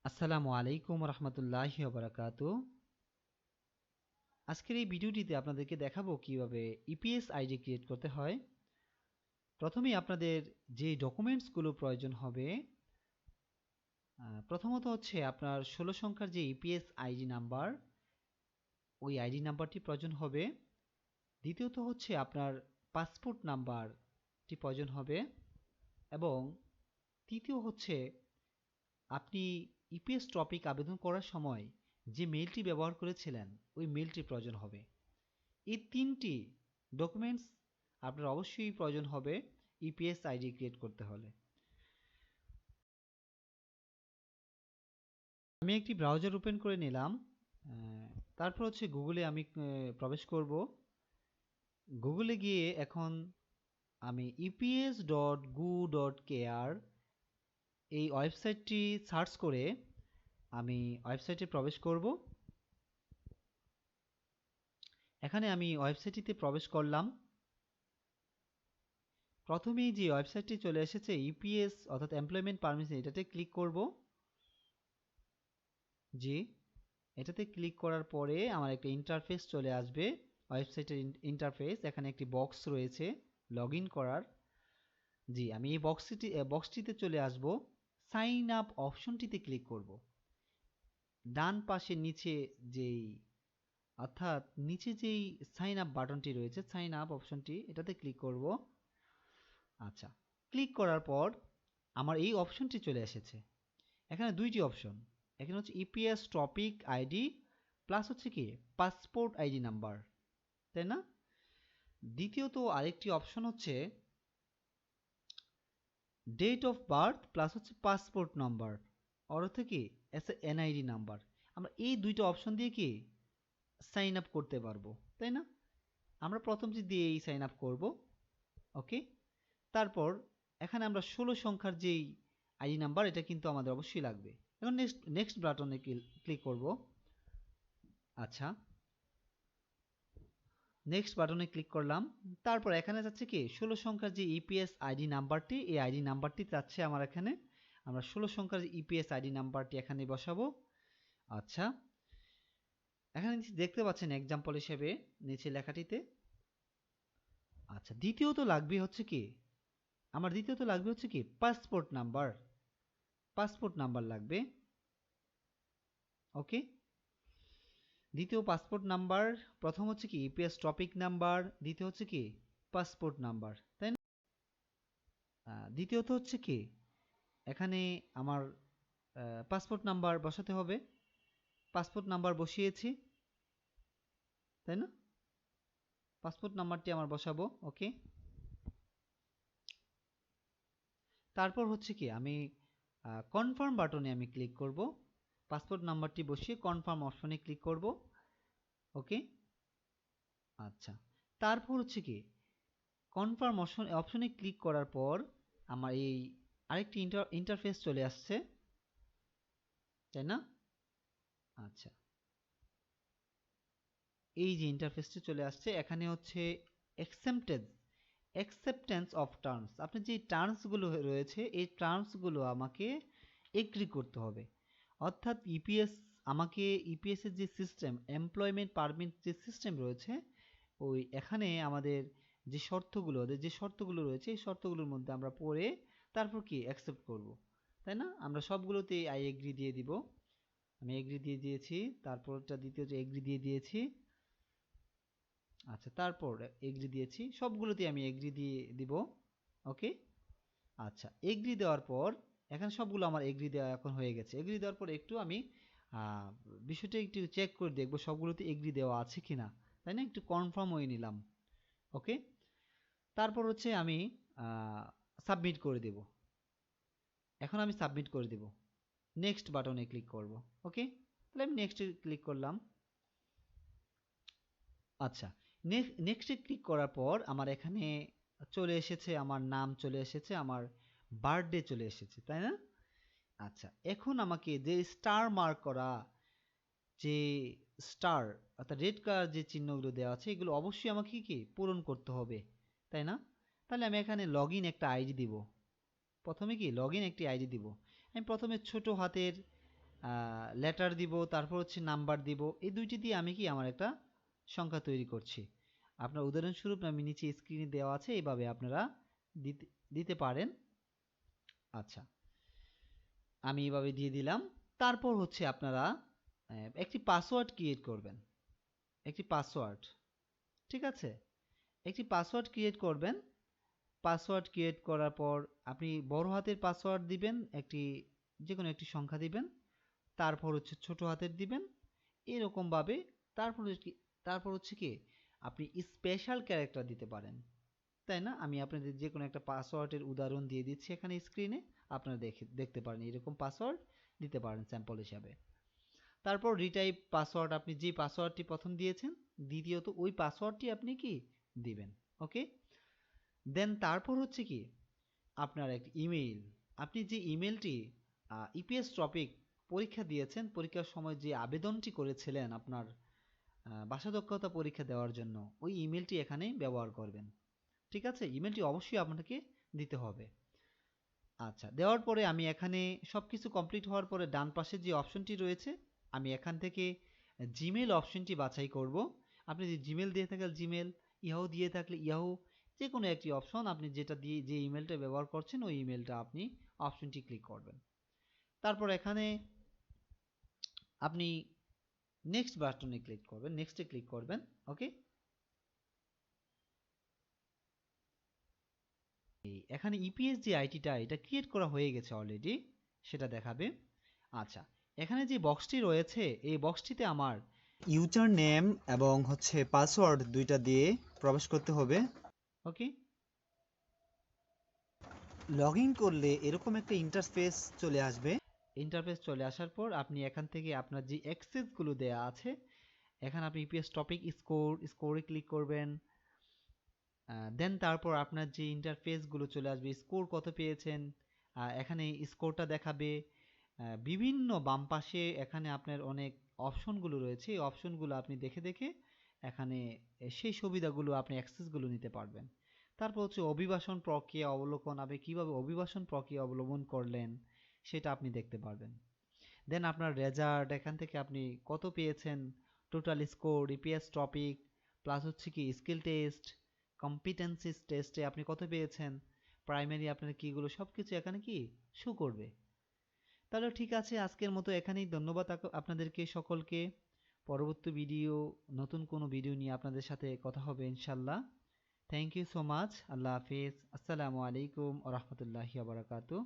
আসসালামু আলাইকুম রহমতুল্লাহি ওয়া বারাকাতু। আজকের এই ভিডিওটিতে আপনাদেরকে দেখাবো কিভাবে ইপিএস আইডি ক্রিয়েট করতে হয়। প্রথমেই আপনাদের যে ডকুমেন্টসগুলো প্রয়োজন হবে, প্রথমত হচ্ছে আপনার 16 সংখ্যার যে ইপিএস আইডি নাম্বার, ওই আইডি নাম্বারটি প্রয়োজন হবে। দ্বিতীয়ত হচ্ছে আপনার পাসপোর্ট নাম্বারটি প্রয়োজন হবে এবং তৃতীয় হচ্ছে আপনি ইপিএস টপিক আবেদন করার সময় যে মেইলটি ব্যবহার করেছিলেন ওই মেইলটি প্রয়োজন হবে। এই তিনটি ডকুমেন্টস আপনার অবশ্যই প্রয়োজন হবে ইপিএস আইডি ক্রিয়েট করতে হলে। আমি একটি ব্রাউজার ওপেন করে নিলাম, তারপর হচ্ছে গুগলে আমি প্রবেশ করব। গুগলে গিয়ে এখন আমি eps.gu.kr এই ওয়েবসাইটটি সার্চ করে আমি ওয়েবসাইটে প্রবেশ করব। এখানে আমি ওয়েবসাইটটিতে প্রবেশ করলাম। প্রথমেই যে ওয়েবসাইটটি চলে এসেছে ইপিএস অর্থাৎ এমপ্লয়মেন্ট পারমিশন, এটাতে ক্লিক করব। জি, এটাতে ক্লিক করার পরে আমার একটা ইন্টারফেস চলে আসবে। ওয়েবসাইটের ইন্টারফেস, এখানে একটি বক্স রয়েছে লগ ইন করার। জি, আমি এই বক্সটিতে চলে আসব। সাইন আপ অপশনটিতে ক্লিক করব। ডান পাশে নিচে যেই অর্থাৎ নিচে যেই সাইন আপ বাটনটি রয়েছে, সাইন আপ অপশনটি, এটাতে ক্লিক করব। আচ্ছা, ক্লিক করার পর আমার এই অপশনটি চলে এসেছে। এখানে দুইটি অপশন, এখানে হচ্ছে ইপিএস টপিক আইডি প্লাস হচ্ছে কি পাসপোর্ট আইডি নাম্বার, তাই না? দ্বিতীয়ত আরেকটি অপশন হচ্ছে ডেট অফ বার্থ প্লাস হচ্ছে পাসপোর্ট নাম্বার, অর্থাৎ কি এনআইডি নাম্বার। আমরা এই দুইটা অপশন দিয়ে কি সাইন আপ করতে পারবো, তাই না? আমরা প্রথমটি দিয়ে এই সাইন আপ করবো। ওকে, তারপর এখানে আমরা 16 সংখ্যার যেই আইডি নাম্বার, এটা কিন্তু আমাদের অবশ্যই লাগবে। এখন নেক্সট বাটনে ক্লিক করব। আচ্ছা, নেক্সট বাটনে ক্লিক করলাম। তারপর এখানে যাচ্ছে কি 16 সংখ্যার যে ইপিএস আইডি নাম্বারটি, এই আইডি নাম্বারটি যাচ্ছে আমার এখানে। আমরা 16 সংখ্যার ইপিএস আইডি নাম্বারটি এখানে বসাবো। আচ্ছা, এখানে দেখতে পাচ্ছেন এক্সাম্পল হিসেবে নিচে লেখাটিতে। আচ্ছা, দ্বিতীয়ত লাগবে হচ্ছে কি পাসপোর্ট নাম্বার, পাসপোর্ট নাম্বার লাগবে। ওকে, দ্বিতীয় পাসপোর্ট নাম্বার, প্রথম হচ্ছে কি ইপিএস টপিক নাম্বার, দ্বিতীয় হচ্ছে কি পাসপোর্ট নাম্বার, তাই না? দ্বিতীয়ত হচ্ছে কি এখানে আমার পাসপোর্ট নাম্বার বসাতে হবে। পাসপোর্ট নাম্বার বসিয়েছি, তাই না? পাসপোর্ট নাম্বারটি আমার বসাবো। ওকে, তারপর হচ্ছে কি আমি কনফার্ম বাটনে আমি ক্লিক করব। পাসপোর্ট নাম্বারটি বসিয়ে কনফার্ম অপশনে ক্লিক করব। ওকে, আচ্ছা, তারপর হচ্ছে কি কনফার্ম অপশনে ক্লিক করার পর আমার এই আরেকটি ইন্টারফেস চলে আসছে, তাই না? আচ্ছা, এই যে ইন্টারফেসটি চলে আসছে, এখানে হচ্ছে অ্যাকসেপ্টেন্স অফ টার্মস। আপনি যে টার্মসগুলো রয়েছে এই টার্মসগুলো আমাকে এগ্রি করতে হবে। অর্থাৎ আমাকে ইপিএস এর যে সিস্টেম, এমপ্লয়মেন্ট পারমিট যে সিস্টেম রয়েছে, ওই এখানে আমাদের যে শর্তগুলো রয়েছে এই শর্তগুলোর মধ্যে আমরা পড়ে তারপর কি অ্যাকসেপ্ট করব, তাই না? আমরা সবগুলোতে আই এগ্রি দিয়ে দিব। আমি এগ্রি দিয়ে দিয়েছি, তারপরটা দ্বিতীয় যে এগ্রি দিয়ে দিয়েছি। আচ্ছা, তারপর এগ্রি দিয়েছি, সবগুলোতে আমি এগ্রি দিয়ে দিব। ওকে, আচ্ছা, এগ্রি দেওয়ার পর এখানে সবগুলো আমার এগ্রি দেওয়া এখন হয়ে গেছে। এগ্রি দেওয়ার পর একটু আমি বিষয়টা একটু চেক করে দেখবো সবগুলোতে এগ্রি দেওয়া আছে কিনা, তাই না? একটু কনফার্ম হয়ে নিলাম। ওকে, তারপর হচ্ছে আমি সাবমিট করে দেব। এখন আমি সাবমিট করে দেব, নেক্সট বাটনে ক্লিক করব। ওকে, তাহলে আমি নেক্সটে ক্লিক করলাম। আচ্ছা, নেক্সটে ক্লিক করার পর আমার এখানে চলে এসেছে, আমার নাম চলে এসেছে, আমার বার্থডে চলে এসেছে, তাই না? আচ্ছা, এখন আমাকে যে স্টার মার্ক করা, যে স্টার অর্থাৎ রেড কালার যে চিহ্নগুলো দেওয়া আছে, এগুলো অবশ্যই আমাকে কি পূরণ করতে হবে, তাই না? তাহলে আমি এখানে লগ ইন একটা আইডি দিব। প্রথমে কি লগ ইন একটি আইডি দিব। আমি প্রথমে ছোট হাতের লেটার দিব, তারপর হচ্ছে নাম্বার দিব, এই দুইটি দিয়ে আমি কি আমার একটা সংখ্যা তৈরি করছি। আপনার উদাহরণস্বরূপ আমি নিচে স্ক্রিনে দেওয়া আছে, এইভাবে আপনারা দিতে দিতে পারেন। আচ্ছা, আমি এইভাবে দিয়ে দিলাম। তারপর হচ্ছে আপনারা একটি পাসওয়ার্ড ক্রিয়েট করবেন, একটি পাসওয়ার্ড, ঠিক আছে? একটি পাসওয়ার্ড ক্রিয়েট করবেন। পাসওয়ার্ড ক্রিয়েট করার পর আপনি বড় হাতের পাসওয়ার্ড দিবেন, একটি যে কোনো একটি সংখ্যা দিবেন, তারপর হচ্ছে ছোট হাতের দিবেন, এরকমভাবে। তারপর হচ্ছে কি আপনি স্পেশাল ক্যারেক্টার দিতে পারেন, তাই না? আমি আপনাদের যে কোনো একটা পাসওয়ার্ডের উদাহরণ দিয়ে দিচ্ছি এখানে স্ক্রিনে, আপনারা দেখতে পারেন এরকম পাসওয়ার্ড দিতে পারেন স্যাম্পল হিসাবে। তারপর রিটাইপ পাসওয়ার্ড, আপনি যে পাসওয়ার্ডটি প্রথম দিয়েছেন দ্বিতীয়ত ওই পাসওয়ার্ডটি আপনি কি দিবেন, ওকে? দেন তারপর হচ্ছে কি আপনার একটা ইমেইল, আপনি যে ইমেলটি ইপিএস টপিক পরীক্ষা দিয়েছেন, পরীক্ষার সময় যে আবেদনটি করেছিলেন আপনার ভাষা দক্ষতা পরীক্ষা দেওয়ার জন্য, ওই ইমেলটি এখানে ব্যবহার করবেন, ঠিক আছে? ইমেলটি অবশ্যই আপনাকে দিতে হবে। আচ্ছা, দেওয়ার পরে আমি এখানে সব কিছু কমপ্লিট হওয়ার পরে ডান পাশে যে অপশনটি রয়েছে, আমি এখান থেকে জিমেল অপশনটি বাছাই করব। আপনি যদি জিমেল দিয়ে থাকেন জিমেল, ইয়াহু দিয়ে থাকলে ইয়াহু, যে কোনো একটি অপশন, আপনি যেটা দিয়ে যে ইমেলটা ব্যবহার করছেন ওই ইমেলটা আপনি অপশনটি ক্লিক করবেন। তারপর এখানে আপনি নেক্সট বাটনে ক্লিক করবেন, নেক্সটে ক্লিক করবেন, ওকে? এখানে ইপিএস যে আইডিটা এটা ক্রিয়েট করা হয়ে গেছে অলরেডি, সেটা দেখাবে। আচ্ছা, এখানে যে বক্সটি রয়েছে এই বক্সটিতে আমার ইউজার নেম এবং হচ্ছে পাসওয়ার্ড দুইটা দিয়ে প্রবেশ করতে হবে, ওকে? লগ ইন করলে এরকম একটা ইন্টারফেস চলে আসবে। ইন্টারফেস চলে আসার পর আপনি এখান থেকে আপনার যে অ্যাক্সেসগুলো দেয়া আছে, এখানে আপনি ইপিএস টপিক স্কোরে ক্লিক করবেন। দেন তারপর আপনার যে ইন্টারফেসগুলো চলে আসবে, স্কোর কত পেয়েছেন এখানে স্কোরটা দেখাবে। বিভিন্ন বাম পাশে এখানে আপনার অনেক অপশনগুলো রয়েছে, এই অপশনগুলো আপনি দেখে দেখে এখানে সেই সুবিধাগুলো আপনি অ্যাক্সেসগুলো নিতে পারবেন। তারপর হচ্ছে অভিবাসন প্রক্রিয়া অবলোকন, আপনি কীভাবে অভিবাসন প্রক্রিয়া অবলম্বন করলেন সেটা আপনি দেখতে পারবেন। দেন আপনার রেজাল্ট, এখান থেকে আপনি কত পেয়েছেন, total score, EPS topic, plus হচ্ছে কি স্কিল টেস্ট, কম্পিটেন্সিস টেস্টে আপনি কত পেয়েছেন, প্রাইমারি আপনার কীগুলো সব কিছু এখানে কি শো করবে। তাহলে ঠিক আছে, আজকের মতো এখানেই। ধন্যবাদ আপনাদেরকে সকলকে। পরবর্তী ভিডিও, নতুন কোনো ভিডিও নিয়ে আপনাদের সাথে কথা হবে ইনশাল্লাহ। Thank you so much. আল্লাহ হাফিজ। আসসালামু আলাইকুম ওয়া রাহমাতুল্লাহি ওয়া বারাকাতুহু।